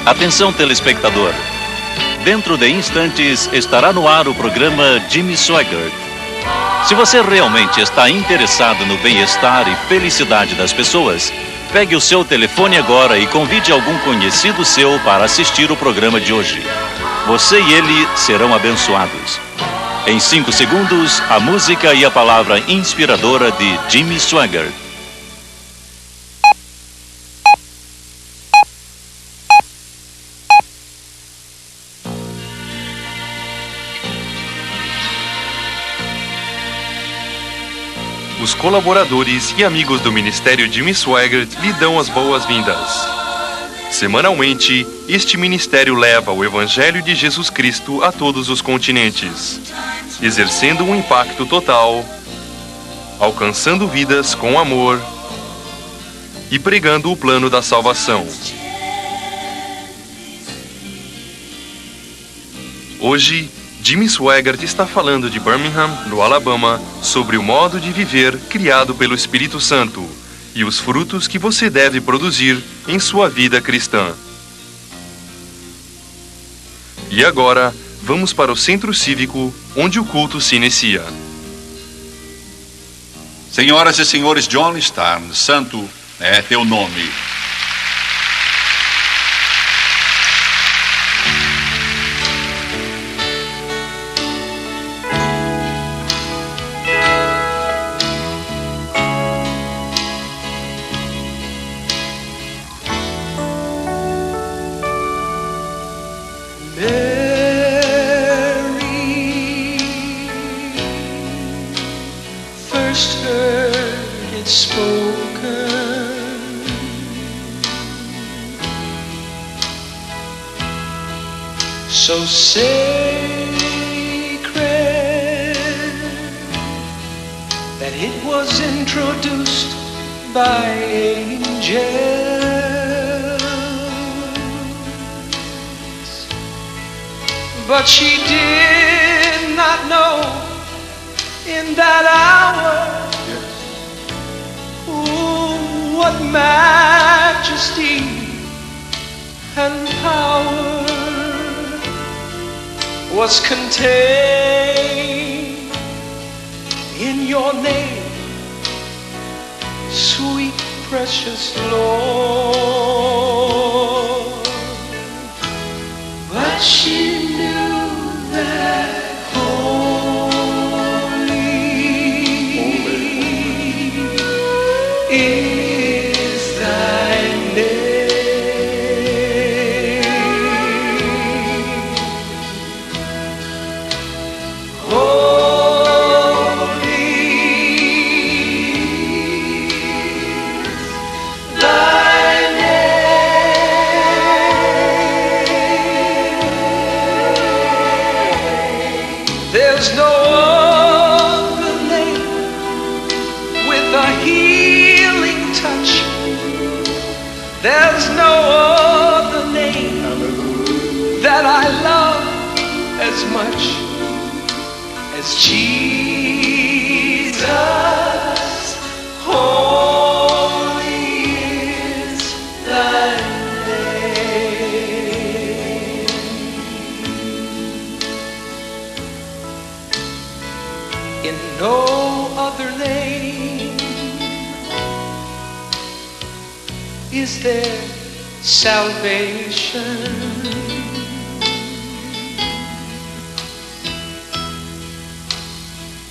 Atenção, telespectador. Dentro de instantes estará no ar o programa Jimmy Swaggart. Se você realmente está interessado no bem-estar e felicidade das pessoas, pegue o seu telefone agora e convide algum conhecido seu para assistir o programa de hoje. Você e ele serão abençoados. Em 5 segundos, a música e a palavra inspiradora de Jimmy Swaggart. Os colaboradores e amigos do Ministério Jimmy Swaggart lhe dão as boas-vindas. Semanalmente, este ministério leva o Evangelho de Jesus Cristo a todos os continentes, exercendo um impacto total, alcançando vidas com amor e pregando o plano da salvação. Hoje, Jimmy Swaggart está falando de Birmingham, no Alabama, sobre o modo de viver criado pelo Espírito Santo e os frutos que você deve produzir em sua vida cristã. E agora, vamos para o centro cívico, onde o culto se inicia. Senhoras e senhores, John Starn, santo é teu nome. So sacred that it was introduced by angels, but she did not know in that hour what majesty and power was contained in your name, sweet precious Lord. But she knew that holy is thy name. There's no other name with a healing touch. There's no other name that I love as much as Jesus. Holy is thy name. In no other name is there salvation.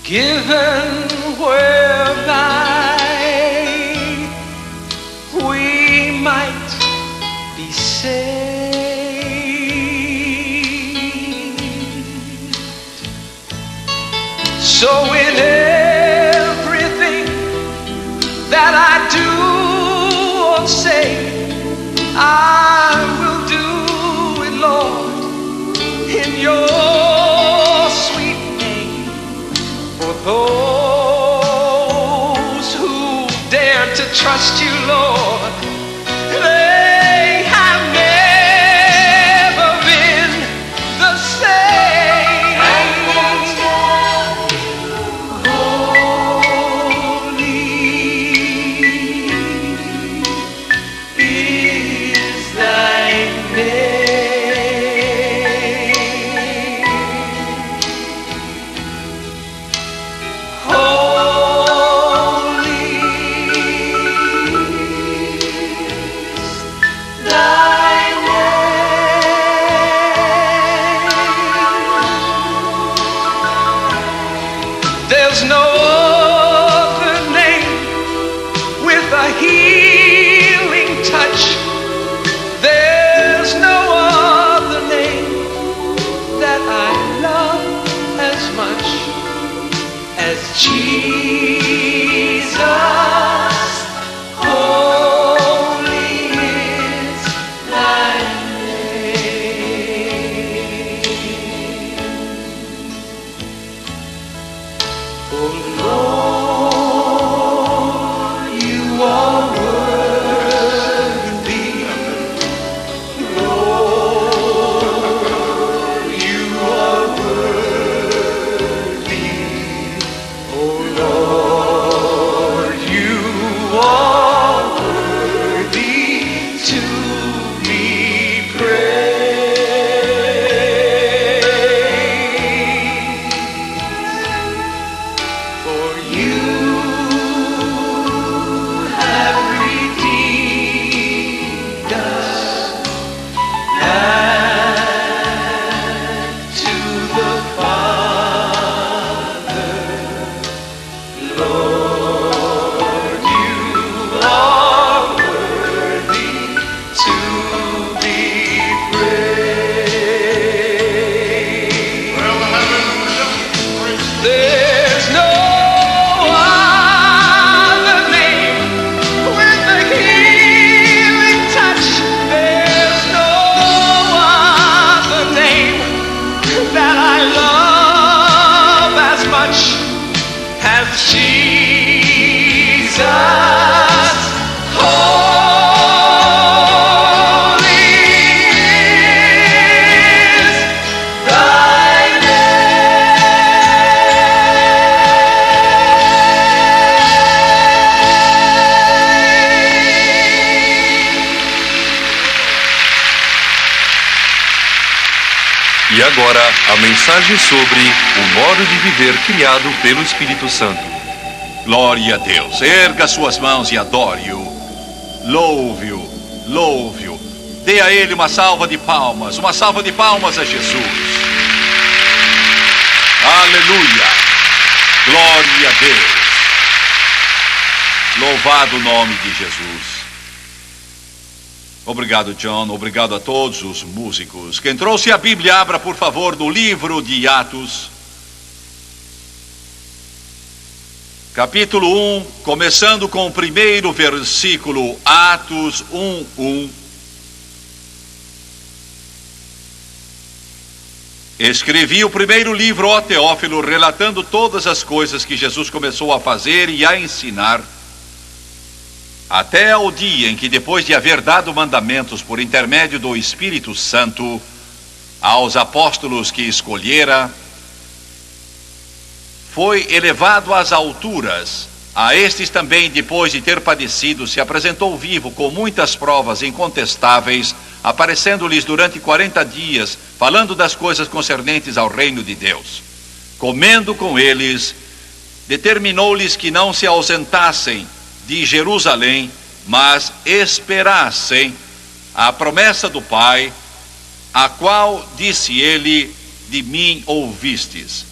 Given whereby we might be saved. So in everything that I do or say, I will do it, Lord, in your sweet name. For those who dare to trust you, Lord, they have never been the same. Holy is thy name. agora, a mensagem sobre o modo de viver criado pelo Espírito Santo. Glória a Deus. Erga suas mãos e adore-o. Louve-o, louve-o. Dê a Ele uma salva de palmas a Jesus. Aleluia. Glória a Deus. Louvado o nome de Jesus. Obrigado, John. Obrigado a todos os músicos. Quem trouxe a Bíblia, abra, por favor, no livro de Atos. Capítulo 1, começando com o primeiro versículo, Atos 1:1. Escrevi o primeiro livro, ó Teófilo, relatando todas as coisas que Jesus começou a fazer e a ensinar, até ao dia em que, depois de haver dado mandamentos por intermédio do Espírito Santo aos apóstolos que escolhera, foi elevado às alturas. A estes também, depois de ter padecido, se apresentou vivo com muitas provas incontestáveis, aparecendo-lhes durante 40 dias, falando das coisas concernentes ao reino de Deus. Comendo com eles, determinou-lhes que não se ausentassem de Jerusalém, mas esperassem a promessa do Pai, a qual disse ele: de mim ouvistes.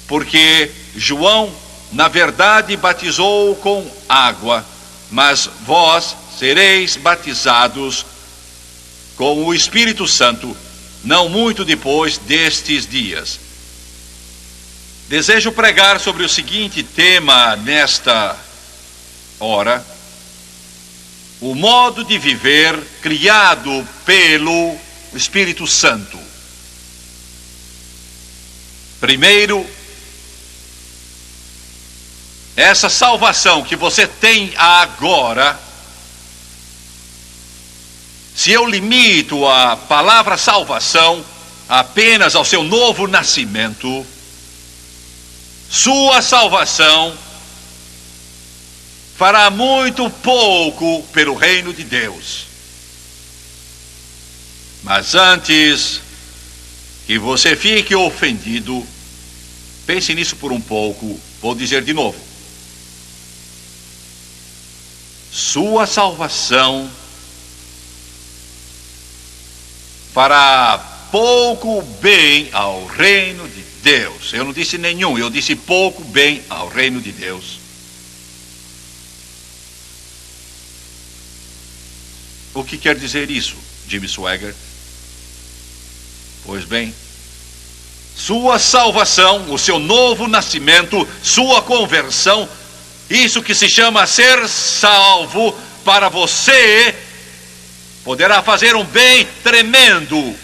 Porque João, na verdade, batizou com água, mas vós sereis batizados com o Espírito Santo, não muito depois destes dias. Desejo pregar sobre o seguinte tema nesta hora: o modo de viver criado pelo Espírito Santo. Primeiro, essa salvação que você tem agora, se eu limito a palavra salvação apenas ao seu novo nascimento, sua salvação fará muito pouco pelo reino de Deus. Mas antes que você fique ofendido, pense nisso por um pouco. Vou dizer de novo: sua salvação fará pouco bem ao reino de Deus. Eu não disse nenhum, eu disse pouco bem ao reino de Deus. O que quer dizer isso, Jimmy Swaggart? Pois bem, sua salvação, o seu novo nascimento, sua conversão, isso que se chama ser salvo, para você poderá fazer um bem tremendo.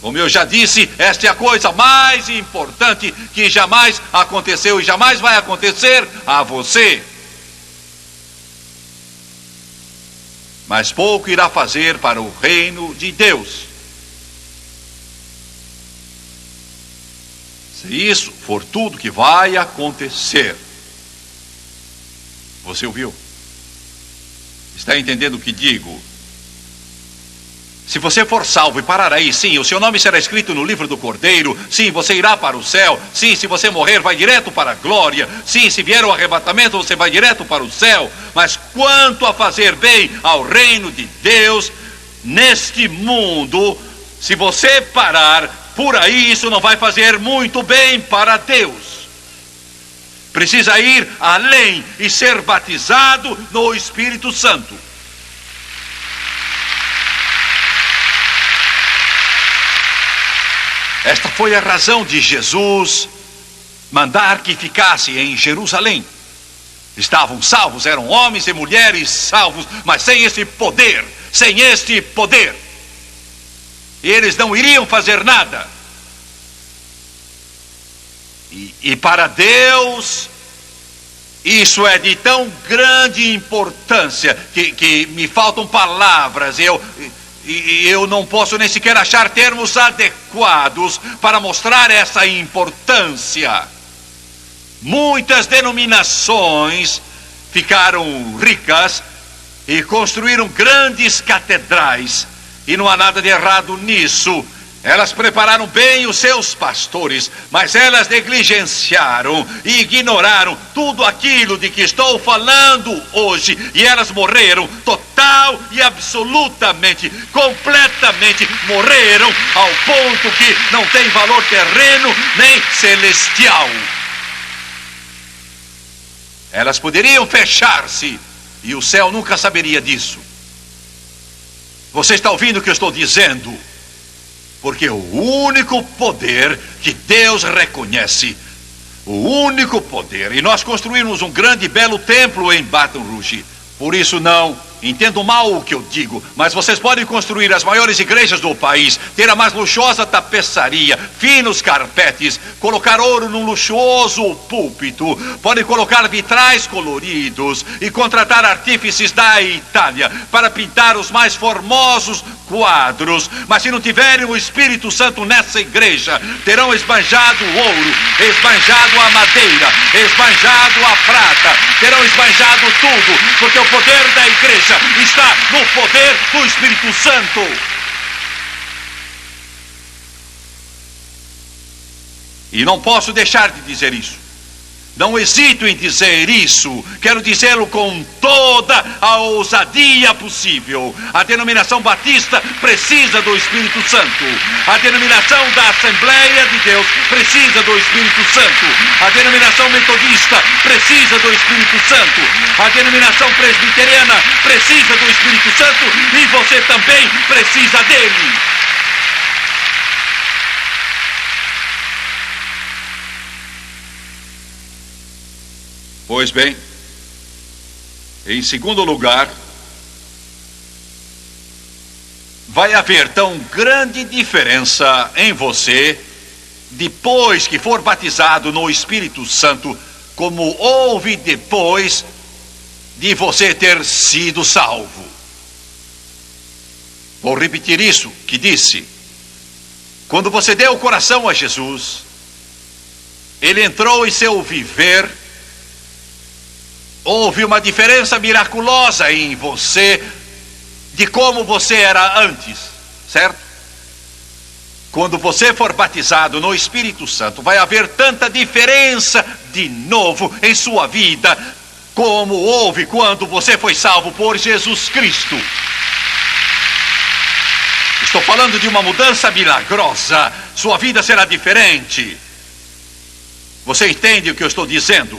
Como eu já disse, esta é a coisa mais importante que jamais aconteceu e jamais vai acontecer a você. Mas pouco irá fazer para o reino de Deus. Se isso for tudo que vai acontecer. Você ouviu? Está entendendo o que digo? Se você for salvo e parar aí, sim, o seu nome será escrito no livro do Cordeiro. Sim, você irá para o céu. Sim, se você morrer, vai direto para a glória. Sim, se vier o arrebatamento, você vai direto para o céu. Mas quanto a fazer bem ao reino de Deus neste mundo, se você parar por aí, isso não vai fazer muito bem para Deus. Precisa ir além e ser batizado no Espírito Santo. Esta foi a razão de Jesus mandar que ficasse em Jerusalém. Estavam salvos, eram homens e mulheres salvos, mas sem este poder, sem este poder. Eles não iriam fazer nada. E para Deus, isso é de tão grande importância que me faltam palavras. Eu não posso nem sequer achar termos adequados para mostrar essa importância. Muitas denominações ficaram ricas e construíram grandes catedrais, e não há nada de errado nisso. Elas prepararam bem os seus pastores, mas elas negligenciaram e ignoraram tudo aquilo de que estou falando hoje. E elas morreram total e absolutamente, completamente morreram ao ponto que não tem valor terreno nem celestial. Elas poderiam fechar-se e o céu nunca saberia disso. Você está ouvindo o que eu estou dizendo? Porque o único poder que Deus reconhece, o único poder, e nós construímos um grande e belo templo em Baton Rouge. Por isso não entendo mal o que eu digo, mas vocês podem construir as maiores igrejas do país, ter a mais luxuosa tapeçaria, finos carpetes, colocar ouro num luxuoso púlpito, podem colocar vitrais coloridos e contratar artífices da Itália para pintar os mais formosos quadros, mas se não tiverem o Espírito Santo nessa igreja, terão esbanjado o ouro, esbanjado a madeira, esbanjado a prata, terão esbanjado tudo, porque o poder da igreja está no poder do Espírito Santo. E não posso deixar de dizer isso. Não hesito em dizer isso. Quero dizê-lo com toda a ousadia possível. A denominação batista precisa do Espírito Santo. A denominação da Assembleia de Deus precisa do Espírito Santo. A denominação metodista precisa do Espírito Santo. A denominação presbiteriana precisa do Espírito Santo. E você também precisa dele. Pois bem, em segundo lugar, vai haver tão grande diferença em você depois que for batizado no Espírito Santo como houve depois de você ter sido salvo. Vou repetir isso que disse. Quando você deu o coração a Jesus, Ele entrou em seu viver. Houve uma diferença miraculosa em você de como você era antes, certo? Quando você for batizado no Espírito Santo, vai haver tanta diferença de novo em sua vida como houve quando você foi salvo por Jesus Cristo. Estou falando de uma mudança milagrosa. Sua vida será diferente. Você entende o que eu estou dizendo?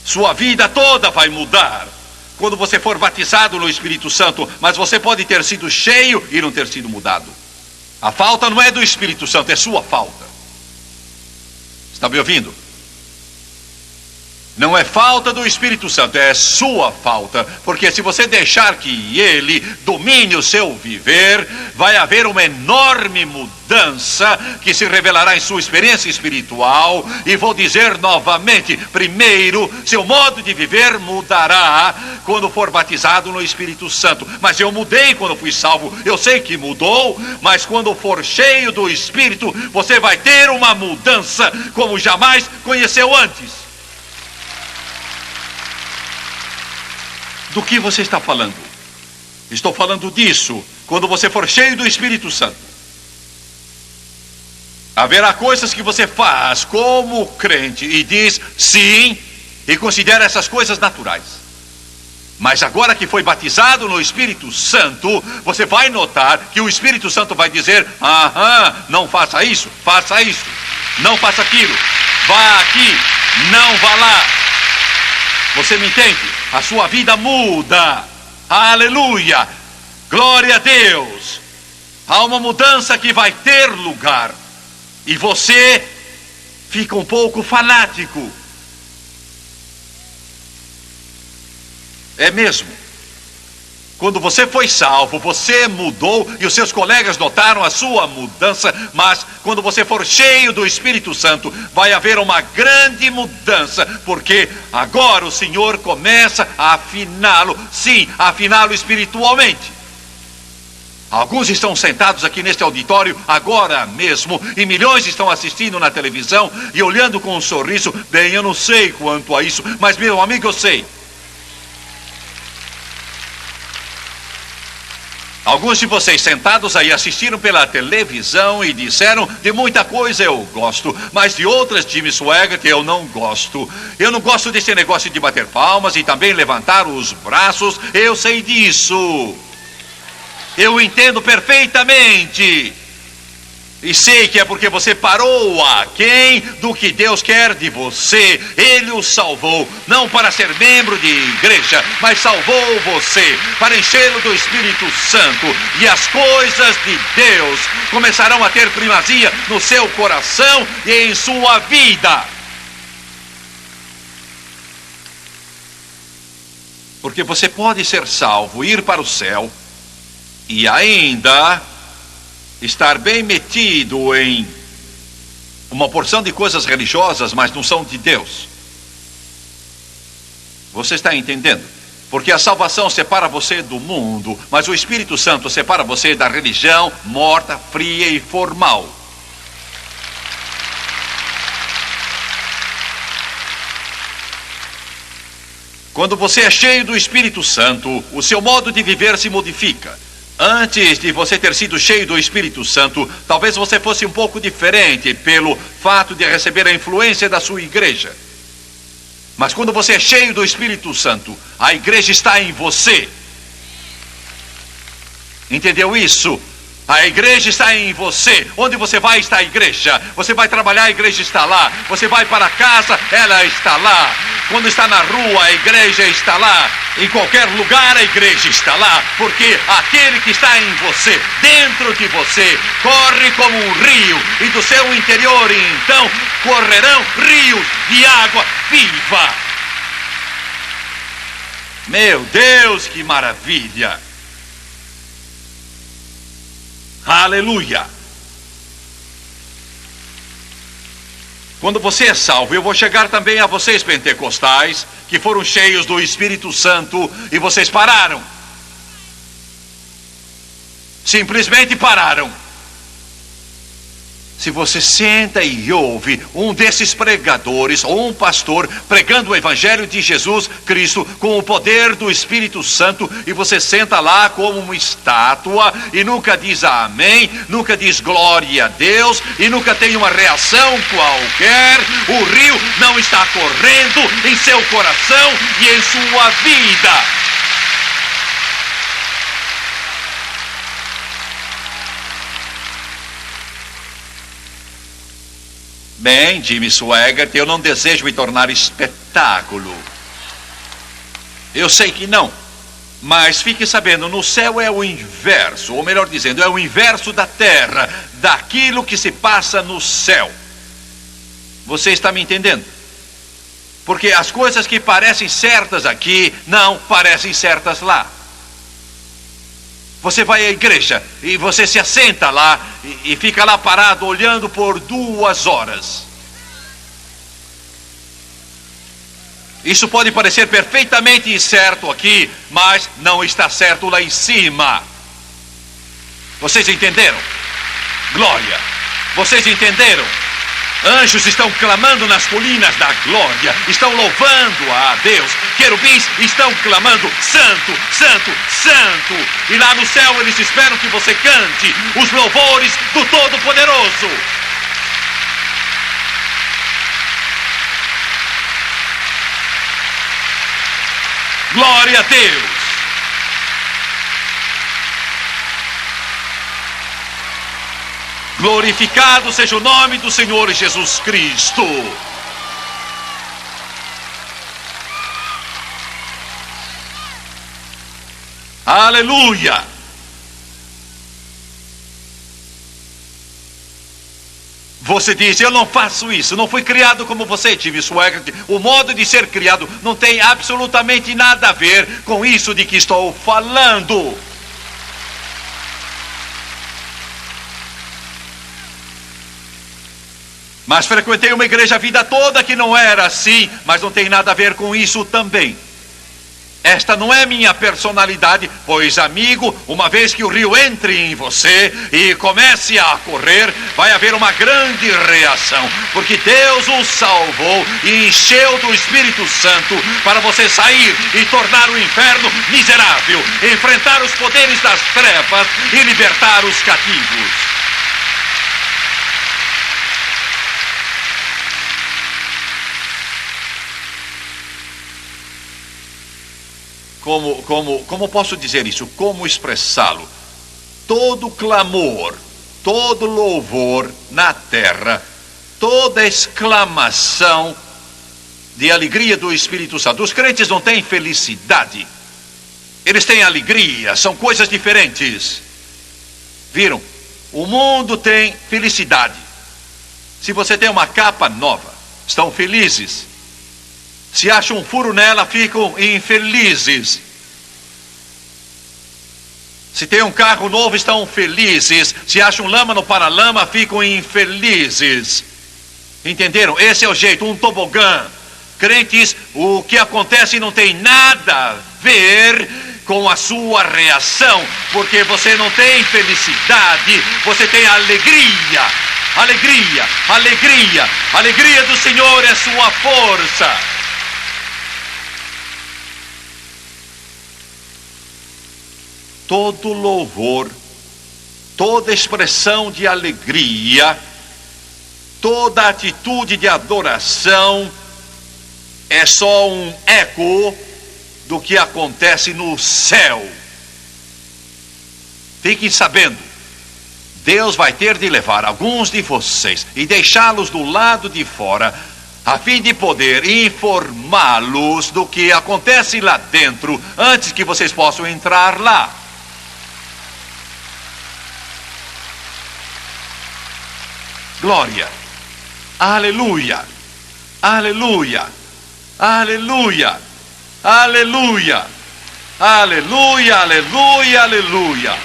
Sua vida toda vai mudar quando você for batizado no Espírito Santo, mas você pode ter sido cheio e não ter sido mudado. A falta não é do Espírito Santo, é sua falta. Está me ouvindo? Não é falta do Espírito Santo, é sua falta. Porque se você deixar que Ele domine o seu viver, vai haver uma enorme mudança que se revelará em sua experiência espiritual. E vou dizer novamente, primeiro, seu modo de viver mudará quando for batizado no Espírito Santo. Mas eu mudei quando fui salvo, eu sei que mudou, mas quando for cheio do Espírito, você vai ter uma mudança como jamais conheceu antes. Do que você está falando? Estou falando disso quando você for cheio do Espírito Santo. Haverá coisas que você faz como crente e diz sim e considera essas coisas naturais. Mas agora que foi batizado no Espírito Santo, você vai notar que o Espírito Santo vai dizer: não faça isso, não faça aquilo, vá aqui, não vá lá. Você me entende? A sua vida muda. Aleluia! Glória a Deus! Há uma mudança que vai ter lugar. E você fica um pouco fanático. É mesmo. Quando você foi salvo, você mudou e os seus colegas notaram a sua mudança, mas quando você for cheio do Espírito Santo, vai haver uma grande mudança, porque agora o Senhor começa a afiná-lo, sim, a afiná-lo espiritualmente. Alguns estão sentados aqui neste auditório agora mesmo, e milhões estão assistindo na televisão e olhando com um sorriso. Bem, eu não sei quanto a isso, mas meu amigo, eu sei. Alguns de vocês sentados aí assistiram pela televisão e disseram: de muita coisa eu gosto, mas de outras, Jimmy Swaggart, eu não gosto. Eu não gosto desse negócio de bater palmas e também levantar os braços. Eu sei disso. Eu entendo perfeitamente. E sei que é porque você parou aquém do que Deus quer de você. Ele o salvou, não para ser membro de igreja, mas salvou você para enchê-lo do Espírito Santo. E as coisas de Deus começarão a ter primazia no seu coração e em sua vida. Porque você pode ser salvo, ir para o céu e ainda estar bem metido em uma porção de coisas religiosas, mas não são de Deus. Você está entendendo? Porque a salvação separa você do mundo, mas o Espírito Santo separa você da religião morta, fria e formal. Quando você é cheio do Espírito Santo, o seu modo de viver se modifica. Antes de você ter sido cheio do Espírito Santo, talvez você fosse um pouco diferente pelo fato de receber a influência da sua igreja. Mas quando você é cheio do Espírito Santo, a igreja está em você. Entendeu isso? A igreja está em você. Onde você vai está a igreja. Você vai trabalhar, a igreja está lá. Você vai para casa, ela está lá. Quando está na rua, a igreja está lá. Em qualquer lugar, a igreja está lá. Porque aquele que está em você, dentro de você, corre como um rio. E do seu interior, então, correrão rios de água viva. Meu Deus, que maravilha! Aleluia! Quando você é salvo, eu vou chegar também a vocês pentecostais, que foram cheios do Espírito Santo e vocês pararam. Simplesmente pararam. Se você senta e ouve um desses pregadores ou um pastor pregando o Evangelho de Jesus Cristo com o poder do Espírito Santo, e você senta lá como uma estátua e nunca diz amém, nunca diz glória a Deus e nunca tem uma reação qualquer, o rio não está correndo em seu coração e em sua vida. Bem, Jimmy Swaggart, eu não desejo me tornar espetáculo. Eu sei que não. Mas fique sabendo, no céu é o inverso. Ou melhor dizendo, é o inverso da terra. Daquilo que se passa no céu. Você está me entendendo? Porque as coisas que parecem certas aqui, não parecem certas lá. Você vai à igreja e você se assenta lá e fica lá parado olhando por 2 horas. Isso pode parecer perfeitamente certo aqui, mas não está certo lá em cima. Vocês entenderam? Glória! Vocês entenderam? Anjos estão clamando nas colinas da glória, estão louvando a Deus. Querubins estão clamando: Santo, Santo, Santo. E lá no céu eles esperam que você cante os louvores do Todo-Poderoso. Glória a Deus. Glorificado seja o nome do Senhor Jesus Cristo. Aleluia. Você diz: eu não faço isso, não fui criado como você, Jimmy Swaggart. O modo de ser criado não tem absolutamente nada a ver com isso de que estou falando. Mas frequentei uma igreja a vida toda que não era assim, mas não tem nada a ver com isso também. Esta não é minha personalidade, pois, amigo, uma vez que o rio entre em você e comece a correr, vai haver uma grande reação, porque Deus o salvou e encheu do Espírito Santo para você sair e tornar o inferno miserável, enfrentar os poderes das trevas e libertar os cativos. Como posso dizer isso? Como expressá-lo? Todo clamor, todo louvor na terra, toda exclamação de alegria do Espírito Santo. Os crentes não têm felicidade, eles têm alegria, são coisas diferentes. Viram? O mundo tem felicidade. Se você tem uma capa nova, estão felizes. Se acham um furo nela, ficam infelizes. Se tem um carro novo, estão felizes. Se acham lama no paralama, ficam infelizes. Entenderam? Esse é o jeito, um tobogã. Crentes, o que acontece não tem nada a ver com a sua reação, porque você não tem felicidade, você tem alegria. Alegria, alegria, alegria do Senhor é sua força. Todo louvor, toda expressão de alegria, toda atitude de adoração é só um eco do que acontece no céu. Fiquem sabendo, Deus vai ter de levar alguns de vocês e deixá-los do lado de fora, a fim de poder informá-los do que acontece lá dentro, antes que vocês possam entrar lá. Glória, aleluia, aleluia, aleluia, aleluia, aleluia, aleluia, aleluia.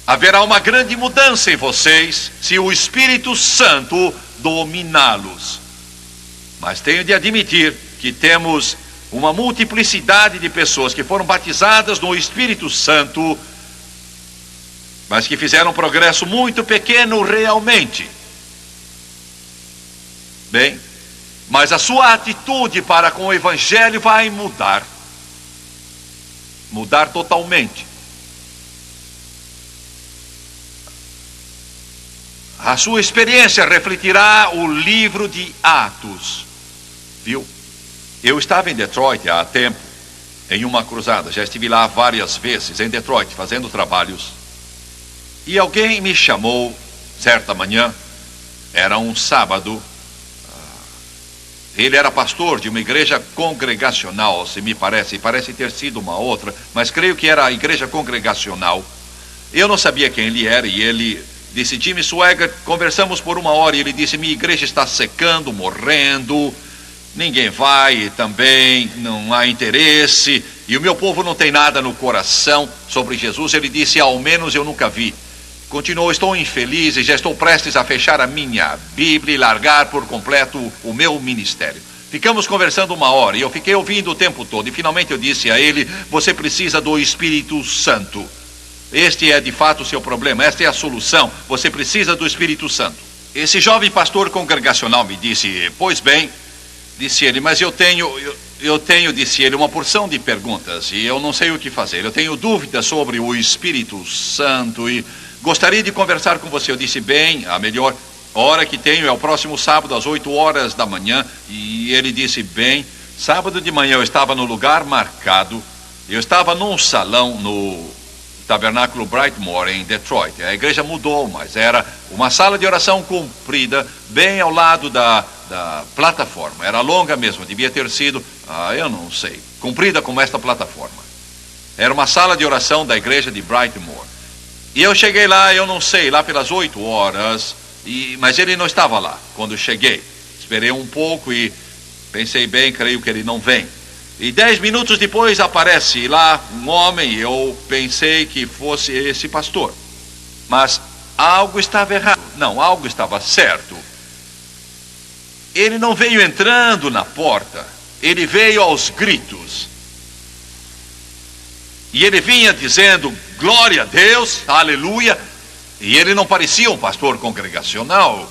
Haverá uma grande mudança em vocês se o Espírito Santo dominá-los. Mas tenho de admitir que temos uma multiplicidade de pessoas que foram batizadas no Espírito Santo, mas que fizeram um progresso muito pequeno realmente. Bem, mas a sua atitude para com o Evangelho vai mudar. Mudar totalmente. A sua experiência refletirá o livro de Atos. Viu? Eu estava em Detroit há tempo, em uma cruzada. Já estive lá várias vezes, em Detroit, fazendo trabalhos. E alguém me chamou, certa manhã, era um sábado. Ele era pastor de uma igreja congregacional, se me parece ter sido uma outra, mas creio que era a igreja congregacional. Eu não sabia quem ele era e ele disse: Jimmy Swaggart, conversamos por 1 hora e ele disse: minha igreja está secando, morrendo, ninguém vai também, não há interesse, e o meu povo não tem nada no coração sobre Jesus. Ele disse: ao menos eu nunca vi. Continuou: estou infeliz e já estou prestes a fechar a minha Bíblia e largar por completo o meu ministério. Ficamos conversando 1 hora e eu fiquei ouvindo o tempo todo. E finalmente eu disse a ele: você precisa do Espírito Santo. Este é de fato o seu problema, esta é a solução. Você precisa do Espírito Santo. Esse jovem pastor congregacional me disse: pois bem, disse ele, mas eu tenho, disse ele, uma porção de perguntas e eu não sei o que fazer. Eu tenho dúvidas sobre o Espírito Santo e gostaria de conversar com você. Eu disse: bem, a melhor hora que tenho é o próximo sábado às 8 horas da manhã. E ele disse: bem, sábado de manhã eu estava no lugar marcado. Eu estava num salão no Tabernáculo Brightmoor em Detroit. A igreja mudou, mas era uma sala de oração comprida bem ao lado da plataforma. Era longa mesmo, devia ter sido, eu não sei, comprida como esta plataforma. Era uma sala de oração da igreja de Brightmoor. E eu cheguei lá, eu não sei, lá pelas 8 horas, mas ele não estava lá quando cheguei. Esperei um pouco e pensei: bem, creio que ele não vem. E 10 minutos depois aparece lá um homem e eu pensei que fosse esse pastor. Mas algo estava errado. Não, algo estava certo. ele não veio entrando na porta, ele veio aos gritos. E ele vinha dizendo, glória a Deus, aleluia. E ele não parecia um pastor congregacional.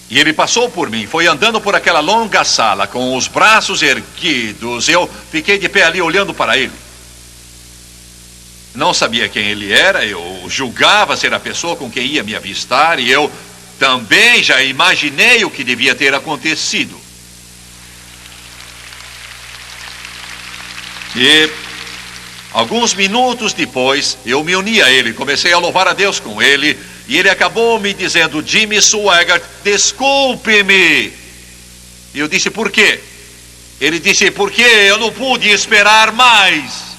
E ele passou por mim, foi andando por aquela longa sala, com os braços erguidos. Eu fiquei de pé ali olhando para ele. Não sabia quem ele era, eu julgava ser a pessoa com quem ia me avistar. E eu também já imaginei o que devia ter acontecido. E alguns minutos depois, eu me uni a ele, comecei a louvar a Deus com ele, e ele acabou me dizendo, Jimmy Swaggart, desculpe-me. E eu disse, por quê? Ele disse, porque eu não pude esperar mais.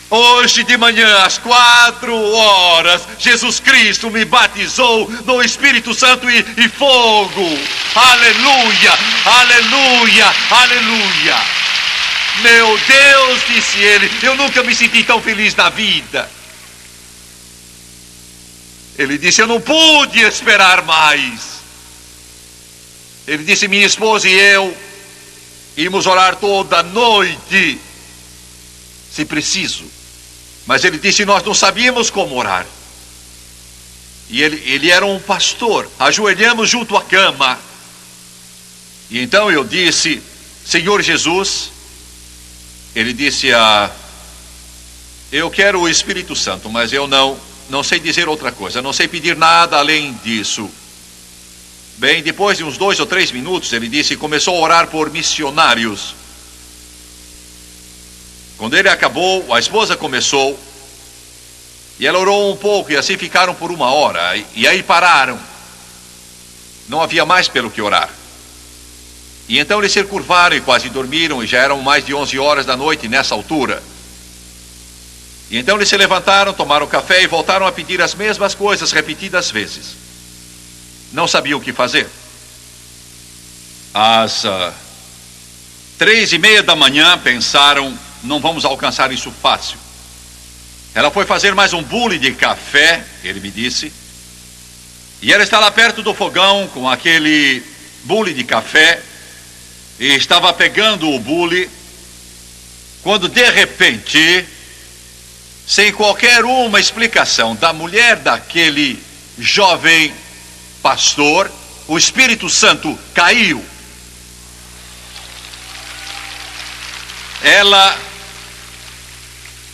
Hoje de manhã, às 4h, Jesus Cristo me batizou no Espírito Santo e fogo. Aleluia, aleluia, aleluia. Meu Deus, disse ele, eu nunca me senti tão feliz na vida. Ele disse, eu não pude esperar mais. Ele disse, minha esposa e eu íamos orar toda noite, se preciso. Mas ele disse, nós não sabíamos como orar. E ele era um pastor. Ajoelhamos junto à cama. E então eu disse, Senhor Jesus. Ele disse, eu quero o Espírito Santo, mas eu não sei dizer outra coisa. Não sei pedir nada além disso. Bem, depois de uns 2 ou 3 minutos, ele disse, começou a orar por missionários. Quando ele acabou, a esposa começou, e ela orou um pouco, e assim ficaram por 1 hora, e aí pararam. Não havia mais pelo que orar. E então eles se curvaram e quase dormiram, e já eram mais de 11 horas da noite nessa altura. E então eles se levantaram, tomaram café e voltaram a pedir as mesmas coisas repetidas vezes. Não sabiam o que fazer. Às 3h30 da manhã pensaram, não vamos alcançar isso fácil. Ela foi fazer mais um bule de café, ele me disse, e ela está lá perto do fogão com aquele bule de café, e estava pegando o bule, quando de repente, sem qualquer uma explicação da mulher daquele jovem pastor, o Espírito Santo caiu. Ela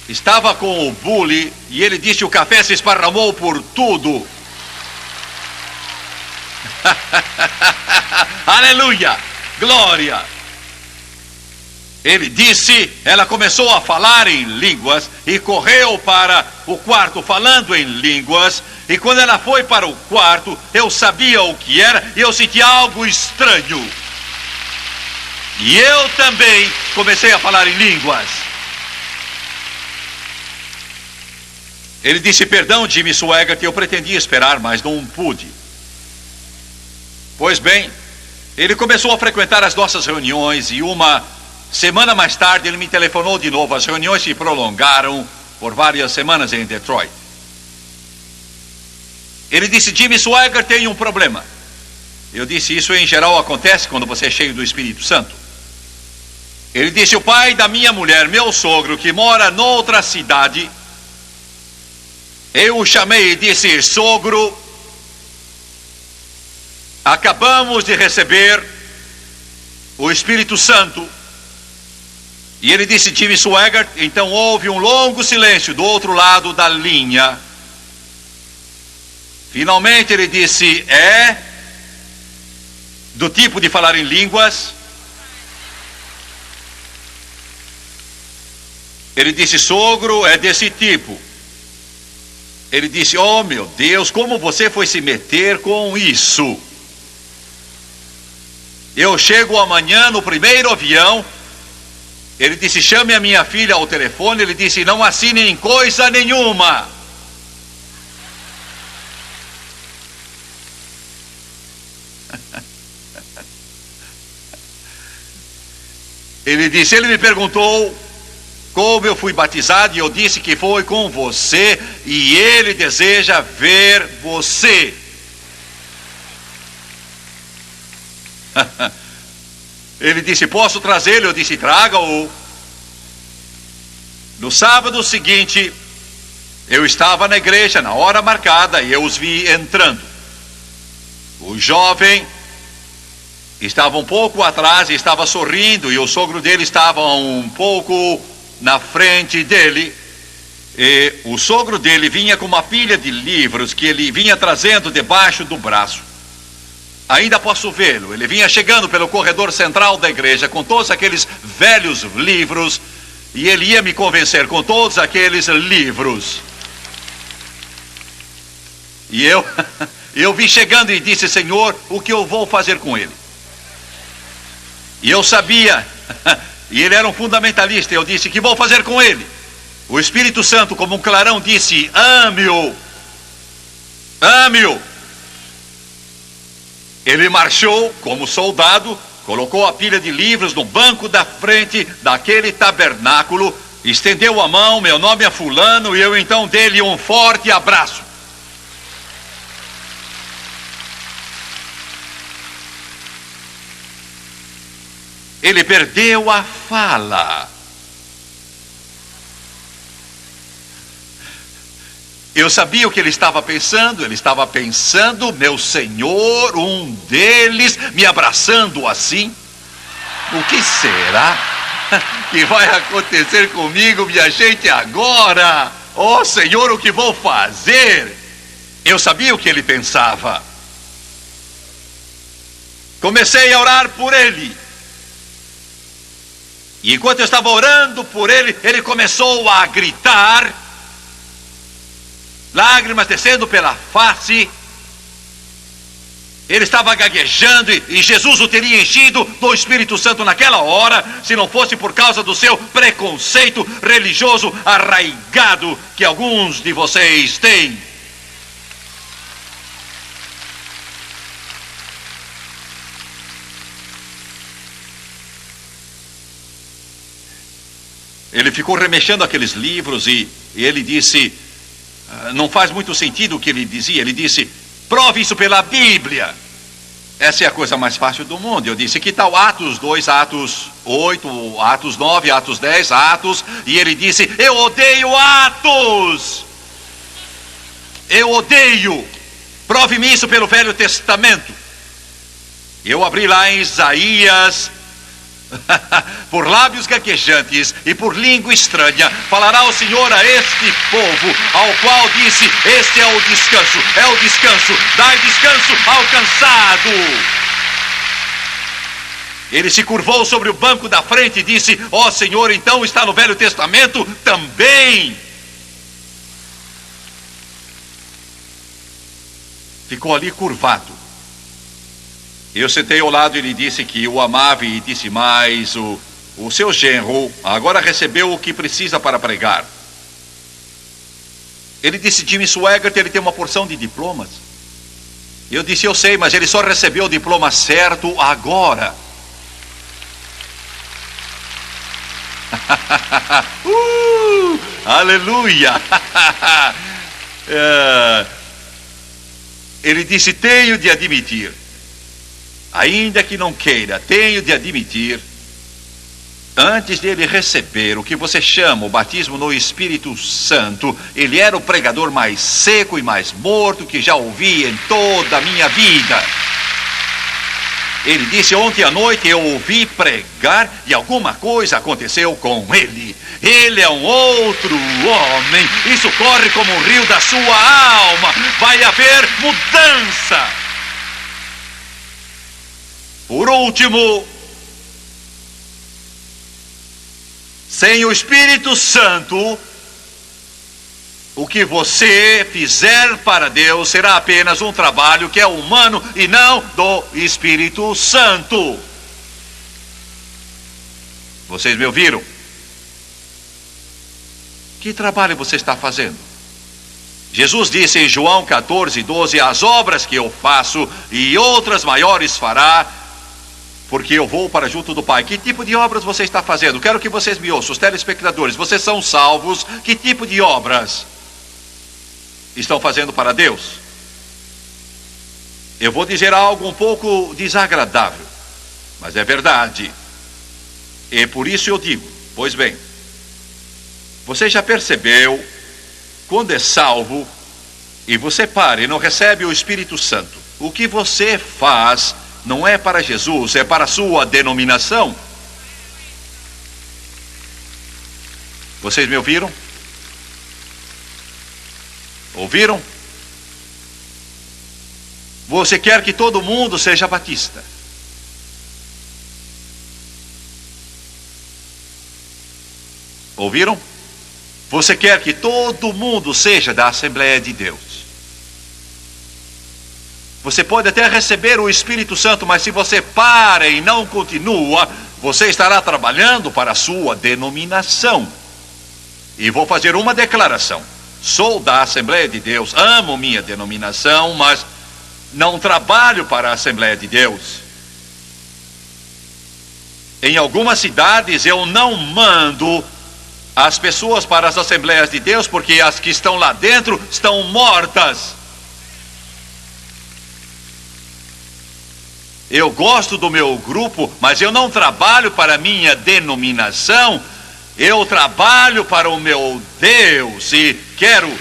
estava com o bule e ele disse, o café se esparramou por tudo. Aleluia, glória. Ele disse, ela começou a falar em línguas e correu para o quarto falando em línguas. E quando ela foi para o quarto, eu sabia o que era e eu senti algo estranho. E eu também comecei a falar em línguas. Ele disse, perdão, Jimmy Swaggart, eu pretendia esperar, mas não pude. Pois bem, ele começou a frequentar as nossas reuniões e 1 semana mais tarde ele me telefonou de novo. As reuniões se prolongaram por várias semanas em Detroit. Ele disse, Jimmy Swaggart tem um problema. Eu disse, isso em geral acontece quando você é cheio do Espírito Santo. Ele disse, o pai da minha mulher, meu sogro, que mora noutra cidade, eu o chamei e disse, sogro, acabamos de receber o Espírito Santo. E ele disse, Jimmy Swaggart, então houve um longo silêncio do outro lado da linha. Finalmente ele disse, é do tipo de falar em línguas? Ele disse, sogro, é desse tipo. Ele disse, oh meu Deus, como você foi se meter com isso? Eu chego amanhã no primeiro avião. Ele disse, chame a minha filha ao telefone. Ele disse, não assinem coisa nenhuma. Ele disse, ele me perguntou como eu fui batizado, e eu disse que foi com você, e ele deseja ver você. Ele disse: posso trazê-lo? Eu disse: traga-o. No sábado seguinte, eu estava na igreja na hora marcada e eu os vi entrando. O jovem estava um pouco atrás e estava sorrindo, e o sogro dele estava um pouco na frente dele. E o sogro dele vinha com uma pilha de livros que ele vinha trazendo debaixo do braço. Ainda posso vê-lo. Ele vinha chegando pelo corredor central da igreja com todos aqueles velhos livros, e ele ia me convencer com todos aqueles livros. E eu vi chegando e disse: Senhor, o que eu vou fazer com ele? E eu sabia, e ele era um fundamentalista. Eu disse: que vou fazer com ele? O Espírito Santo, como um clarão, disse: ame-o, ame-o. Ele marchou como soldado, colocou a pilha de livros no banco da frente daquele tabernáculo, estendeu a mão: meu nome é fulano, e eu então dei-lhe um forte abraço. Ele perdeu a fala. Eu sabia o que ele estava pensando. Ele estava pensando: meu Senhor, um deles me abraçando assim. O que será que vai acontecer comigo, minha gente, agora? Oh, Senhor, o que vou fazer? Eu sabia o que ele pensava. Comecei a orar por ele. E enquanto eu estava orando por ele, ele começou a gritar, lágrimas descendo pela face. Ele estava gaguejando, e Jesus o teria enchido do Espírito Santo naquela hora, se não fosse por causa do seu preconceito religioso arraigado que alguns de vocês têm. Ele ficou remexendo aqueles livros e ele disse: não faz muito sentido o que ele dizia. Ele disse: prove isso pela Bíblia. Essa é a coisa mais fácil do mundo. Eu disse: que tal Atos 2, Atos 8, Atos 9, Atos 10, Atos? E ele disse: eu odeio Atos. Eu odeio. Prove-me isso pelo Velho Testamento. Eu abri lá em Isaías. Por lábios gaguejantes e por língua estranha falará o Senhor a este povo, ao qual disse: este é o descanso, dai descanso ao cansado. Ele se curvou sobre o banco da frente e disse: ó Senhor, então está no Velho Testamento também. Ficou ali curvado. Eu sentei ao lado e lhe disse que o amava, e disse mais: o seu genro agora recebeu o que precisa para pregar. Ele disse: Jimmy Swaggart, ele tem uma porção de diplomas. Eu disse: eu sei, mas ele só recebeu o diploma certo agora. Aleluia! Ele disse: tenho de admitir, ainda que não queira, tenho de admitir, antes dele receber o que você chama o batismo no Espírito Santo, ele era o pregador mais seco e mais morto que já ouvi em toda a minha vida. Ele disse: ontem à noite eu ouvi pregar e alguma coisa aconteceu com ele. Ele é um outro homem. Isso corre como um rio da sua alma. Vai haver mudança. Por último, sem o Espírito Santo, o que você fizer para Deus será apenas um trabalho que é humano e não do Espírito Santo. Vocês me ouviram? Que trabalho você está fazendo? Jesus disse em João 14:12: as obras que eu faço e outras maiores fará, porque eu vou para junto do Pai. Que tipo de obras você está fazendo? Quero que vocês me ouçam, os telespectadores. Vocês são salvos. Que tipo de obras estão fazendo para Deus? Eu vou dizer algo um pouco desagradável, mas é verdade. E por isso eu digo, pois bem, você já percebeu, quando é salvo, e você para e não recebe o Espírito Santo, o que você faz não é para Jesus, é para a sua denominação. Vocês me ouviram? Ouviram? Você quer que todo mundo seja batista. Ouviram? Você quer que todo mundo seja da Assembleia de Deus. Você pode até receber o Espírito Santo, mas se você para e não continua, você estará trabalhando para a sua denominação. E vou fazer uma declaração. Sou da Assembleia de Deus, amo minha denominação, mas não trabalho para a Assembleia de Deus. Em algumas cidades eu não mando as pessoas para as Assembleias de Deus, porque as que estão lá dentro estão mortas. Eu gosto do meu grupo, mas eu não trabalho para a minha denominação. Eu trabalho para o meu Deus e quero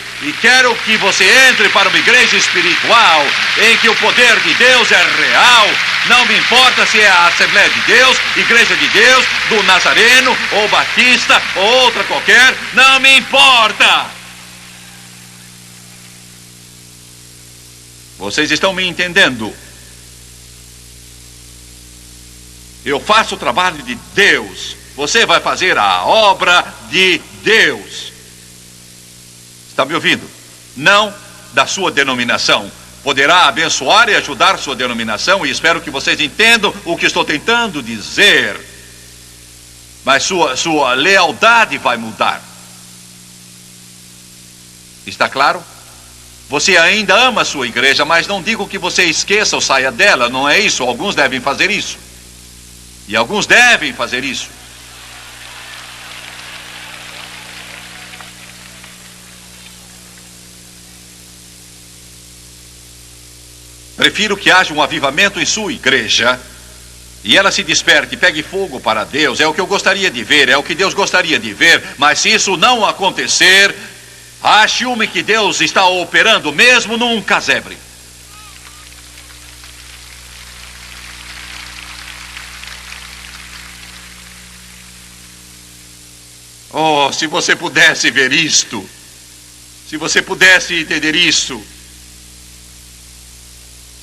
que você entre para uma igreja espiritual em que o poder de Deus é real. Não me importa se é a Assembleia de Deus, Igreja de Deus, do Nazareno ou Batista ou outra qualquer, não me importa. Vocês estão me entendendo? Eu faço o trabalho de Deus. Você vai fazer a obra de Deus. Está me ouvindo? Não da sua denominação. Poderá abençoar e ajudar sua denominação, e espero que vocês entendam o que estou tentando dizer. Mas sua lealdade vai mudar. Está claro? Você ainda ama a sua igreja, mas não digo que você esqueça ou saia dela. Não é isso. Alguns devem fazer isso. E alguns devem fazer isso. Prefiro que haja um avivamento em sua igreja e ela se desperte e pegue fogo para Deus. É o que eu gostaria de ver, é o que Deus gostaria de ver. Mas se isso não acontecer, ache uma que Deus está operando mesmo num casebre. Oh, se você pudesse ver isto, se você pudesse entender isso.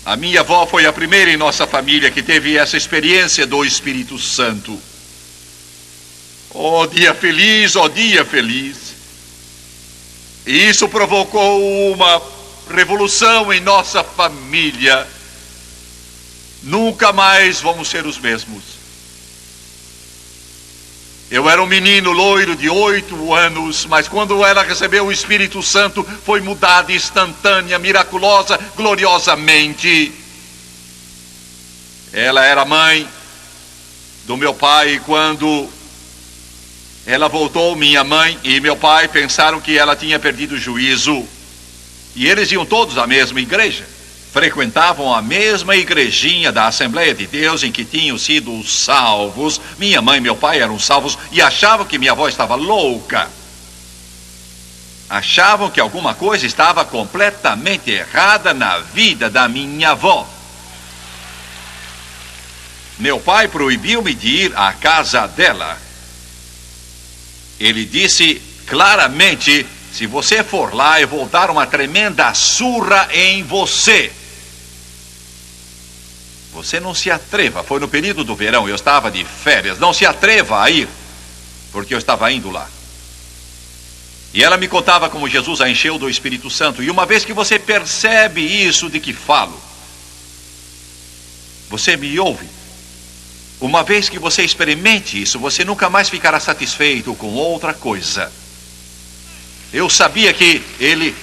A minha avó foi a primeira em nossa família que teve essa experiência do Espírito Santo. Oh, dia feliz, oh, dia feliz. E isso provocou uma revolução em nossa família. Nunca mais vamos ser os mesmos. Eu era um menino loiro de 8 anos, mas quando ela recebeu o Espírito Santo, foi mudada instantânea, miraculosa, gloriosamente. Ela era mãe do meu pai, e quando ela voltou, minha mãe e meu pai pensaram que ela tinha perdido o juízo. E eles iam todos à mesma igreja. Frequentavam a mesma igrejinha da Assembleia de Deus em que tinham sido salvos. Minha mãe e meu pai eram salvos e achavam que minha avó estava louca. Achavam que alguma coisa estava completamente errada na vida da minha avó. Meu pai proibiu-me de ir à casa dela. Ele disse claramente: se você for lá, eu vou dar uma tremenda surra em você. Você não se atreva. Foi no período do verão, eu estava de férias. Não se atreva a ir, porque eu estava indo lá. E ela me contava como Jesus a encheu do Espírito Santo. E uma vez que você percebe isso de que falo, você me ouve. Uma vez que você experimente isso, você nunca mais ficará satisfeito com outra coisa. Eu sabia que ele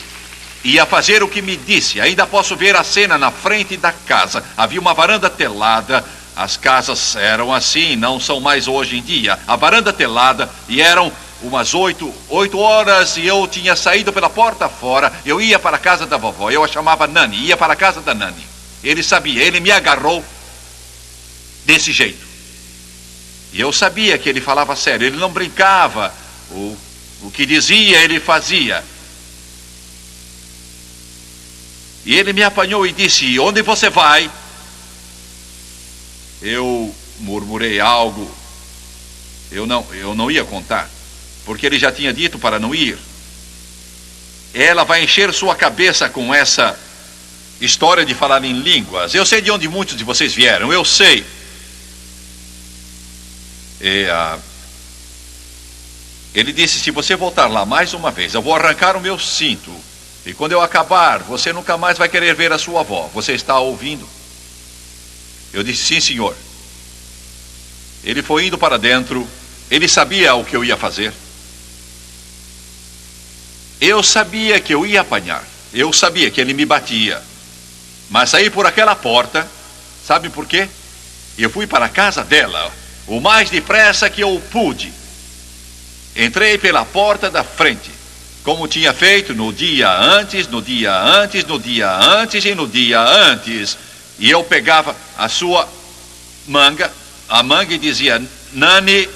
ia fazer o que me disse. Ainda posso ver a cena na frente da casa. Havia uma varanda telada, As casas eram assim, não são mais hoje em dia. A varanda telada, e eram umas 8 horas, e eu tinha saído pela porta fora. Eu ia para a casa da vovó, eu a chamava Nani, ia para a casa da Nani. Ele sabia, ele me agarrou desse jeito. E eu sabia que ele falava sério, ele não brincava. O que dizia, ele fazia. E ele me apanhou e disse: onde você vai? Eu murmurei algo. Eu não ia contar, porque ele já tinha dito para não ir. Ela vai encher sua cabeça com essa história de falar em línguas. Eu sei de onde muitos de vocês vieram, eu sei. Ele disse: se você voltar lá mais uma vez, eu vou arrancar o meu cinto. E quando eu acabar, você nunca mais vai querer ver a sua avó. Você está ouvindo? Eu disse: sim, senhor. Ele foi indo para dentro. Ele sabia o que eu ia fazer. Eu sabia que eu ia apanhar. Eu sabia que ele me batia. Mas saí por aquela porta. Sabe por quê? Eu fui para a casa dela o mais depressa que eu pude. Entrei pela porta da frente, como tinha feito no dia antes, no dia antes, no dia antes e no dia antes. E eu pegava a sua manga, a manga, e dizia: Nani,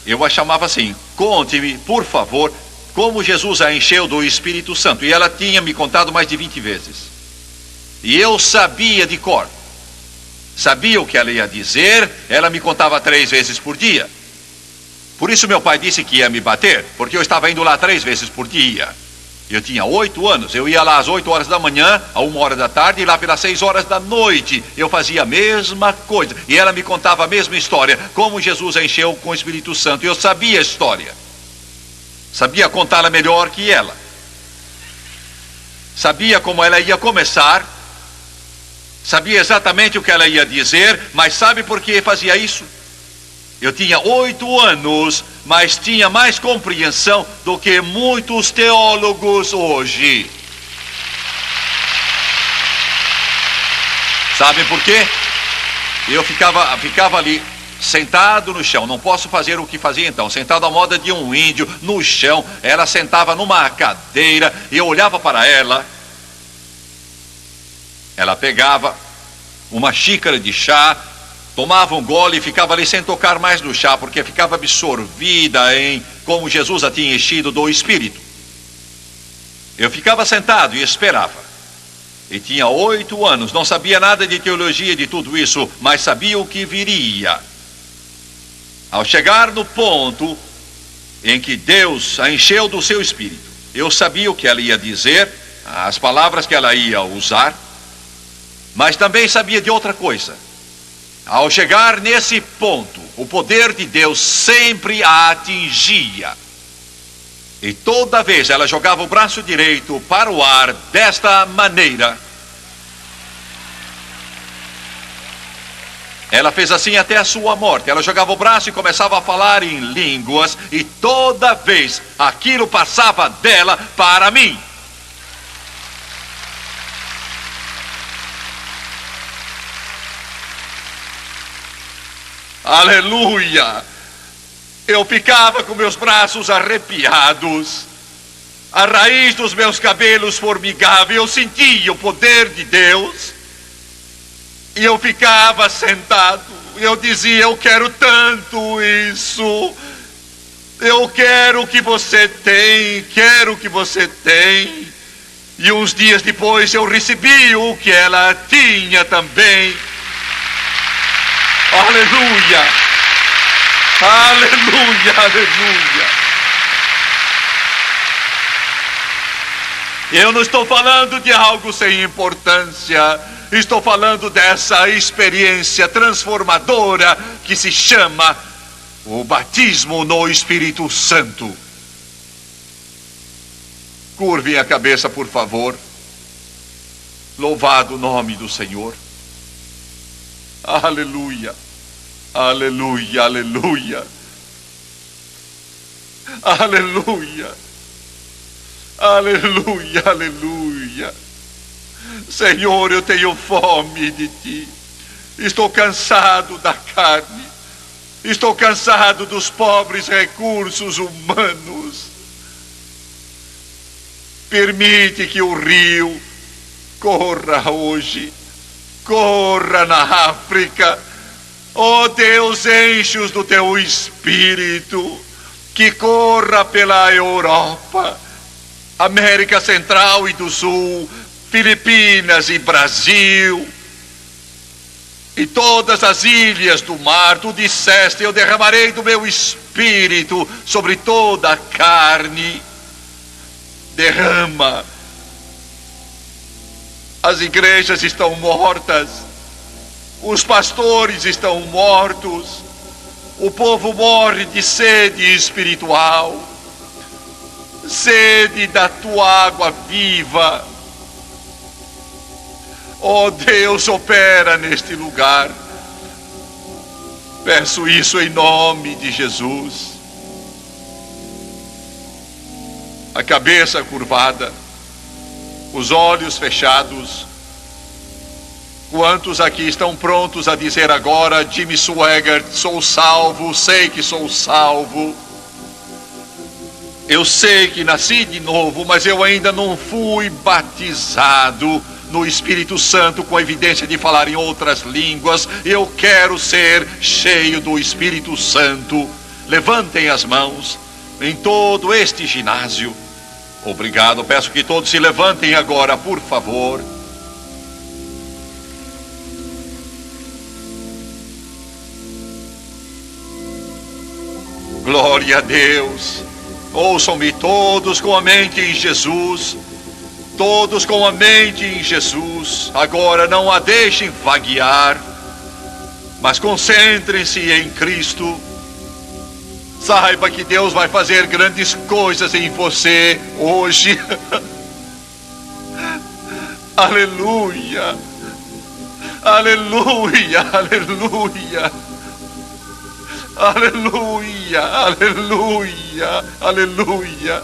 eu a chamava assim: conte-me, por favor, como Jesus a encheu do Espírito Santo. E ela tinha me contado mais de 20 vezes. E eu sabia de cor. Sabia o que ela ia dizer. Ela me contava 3 vezes por dia. Por isso meu pai disse que ia me bater, porque eu estava indo lá 3 vezes por dia. Eu tinha 8 anos, eu ia lá às 8 horas da manhã, a 1 hora da tarde, e lá pelas 6 horas da noite. Eu fazia a mesma coisa, e ela me contava a mesma história, como Jesus a encheu com o Espírito Santo. Eu sabia a história, sabia contá-la melhor que ela, sabia como ela ia começar, sabia exatamente o que ela ia dizer. Mas sabe por que fazia isso? Eu tinha 8 anos, mas tinha mais compreensão do que muitos teólogos hoje. Sabe por quê? Eu ficava ali, sentado no chão. Não posso fazer o que fazia então, sentado à moda de um índio, no chão. Ela sentava numa cadeira, e eu olhava para ela. Ela pegava uma xícara de chá, tomava um gole e ficava ali sem tocar mais no chá, porque ficava absorvida em como Jesus a tinha enchido do Espírito. Eu ficava sentado e esperava. E tinha 8 anos, não sabia nada de teologia, de tudo isso, mas sabia o que viria. Ao chegar no ponto em que Deus a encheu do seu Espírito, eu sabia o que ela ia dizer, as palavras que ela ia usar, mas também sabia de outra coisa. Ao chegar nesse ponto, o poder de Deus sempre a atingia. E toda vez ela jogava o braço direito para o ar desta maneira. Ela fez assim até a sua morte. Ela jogava o braço e começava a falar em línguas, e toda vez aquilo passava dela para mim. Aleluia! Eu ficava com meus braços arrepiados, a raiz dos meus cabelos formigava, eu sentia o poder de Deus, e eu ficava sentado. Eu dizia: eu quero tanto isso, eu quero o que você tem, quero o que você tem. E uns dias depois eu recebi o que ela tinha também. Aleluia, aleluia, aleluia. Eu não estou falando de algo sem importância. Estou falando dessa experiência transformadora que se chama o batismo no Espírito Santo. Curvem a cabeça, por favor. Louvado o nome do Senhor. Aleluia, aleluia, aleluia, aleluia, aleluia, aleluia. Senhor, eu tenho fome de Ti. Estou cansado da carne. Estou cansado dos pobres recursos humanos. Permite que o rio corra hoje. Corra na África. Oh Deus, enche-os do teu espírito. Que corra pela Europa, América Central e do Sul, Filipinas e Brasil, e todas as ilhas do mar. Tu disseste: eu derramarei do meu espírito sobre toda a carne. Derrama. As igrejas estão mortas, os pastores estão mortos, o povo morre de sede espiritual, sede da tua água viva. Oh Deus, opera neste lugar. Peço isso em nome de Jesus. A cabeça curvada, os olhos fechados. Quantos aqui estão prontos a dizer agora: Jimmy Swaggart, sou salvo, sei que sou salvo. Eu sei que nasci de novo, mas eu ainda não fui batizado no Espírito Santo com a evidência de falar em outras línguas. Eu quero ser cheio do Espírito Santo. Levantem as mãos em todo este ginásio. Obrigado, peço que todos se levantem agora, por favor. Glória a Deus. Ouçam-me todos com a mente em Jesus. Todos com a mente em Jesus. Agora não a deixem vaguear, mas concentrem-se em Cristo. Saiba que Deus vai fazer grandes coisas em você hoje. Aleluia. Aleluia. Aleluia. Aleluia, aleluia, aleluia.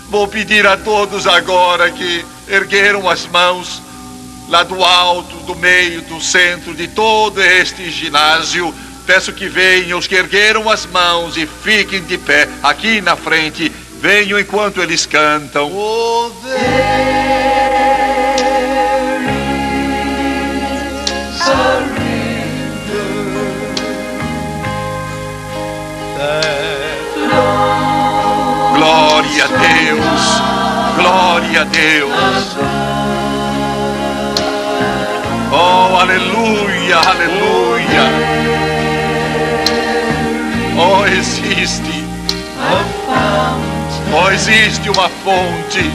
Vou pedir a todos agora que ergueram as mãos, lá do alto, do meio, do centro, de todo este ginásio. Peço que venham os que ergueram as mãos e fiquem de pé aqui na frente. Venham enquanto eles cantam. Oh, there is a glória a Deus, glória a Deus. Oh, aleluia, aleluia. Oh, existe uma fonte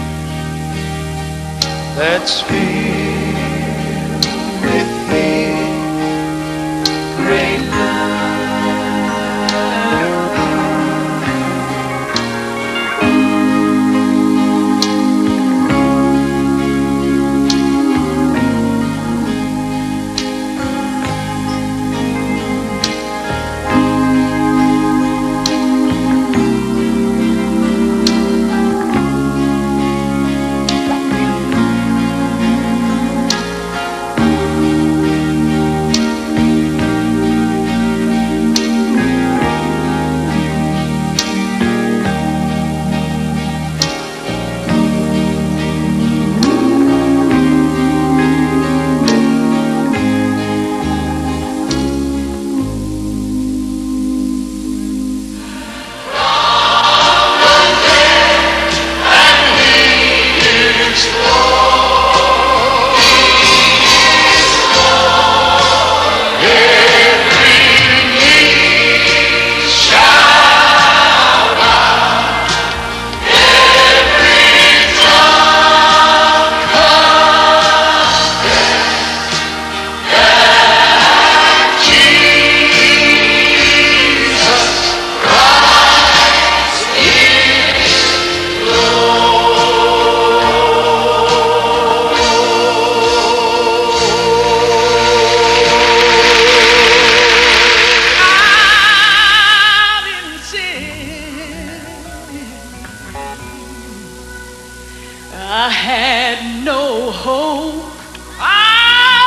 that's filled with great love. I had no hope. I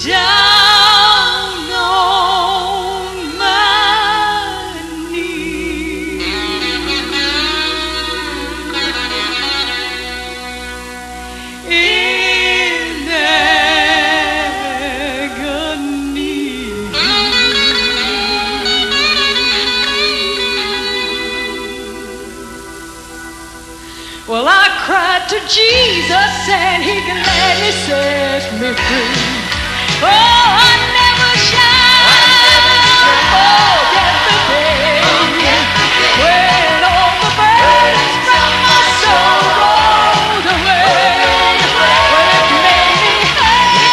down on my knees in agony. Well, I cried to Jesus and he gladly set me free. Oh, I never shall forget the day when all the burdens from my soul rolled away. When it made me happy,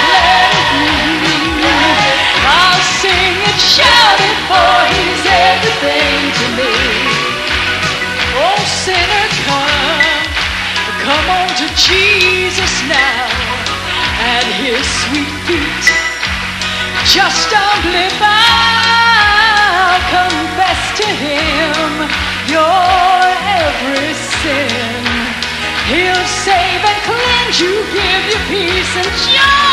glad and free. I'll sing and shout it, for he's everything to me. Oh, sinner, come on to Jesus now, at his sweet feet. Just humbly bow, confess to him your every sin. He'll save and cleanse you, give you peace and joy.